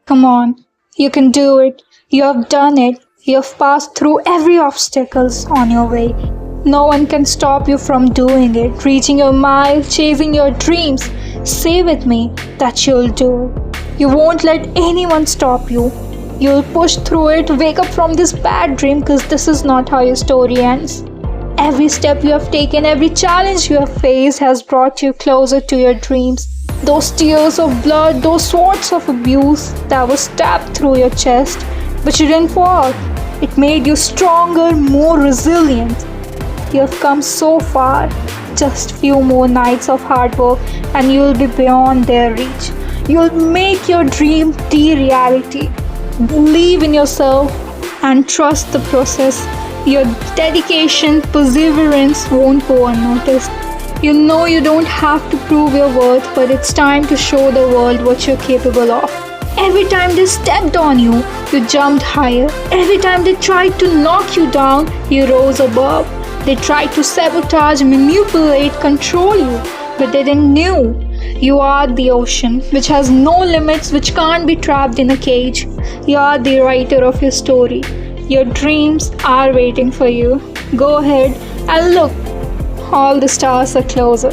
Come on, you can do it. You have done it. You have passed through every obstacles on your way. No one can stop you from doing it, reaching your mile, chasing your dreams. Say with me that you'll do it. You won't let anyone stop you. You'll push through it, wake up from this bad dream, because this is not how your story ends. Every step you have taken, every challenge you have faced has brought you closer to your dreams. Those tears of blood, those swords of abuse that were stabbed through your chest, but you didn't fall. It made you stronger, more resilient. You have come so far. Just few more nights of hard work and you'll be beyond their reach. You'll make your dream the reality. Believe in yourself and trust the process. Your dedication, perseverance won't go unnoticed. You know you don't have to prove your worth, but it's time to show the world what you're capable of. Every time they stepped on you, you jumped higher. Every time they tried to knock you down, you rose above. They tried to sabotage, manipulate, control you, but they didn't know. You are the ocean, which has no limits, which can't be trapped in a cage. You are the writer of your story. Your dreams are waiting for you. Go ahead and look. All the stars are closer.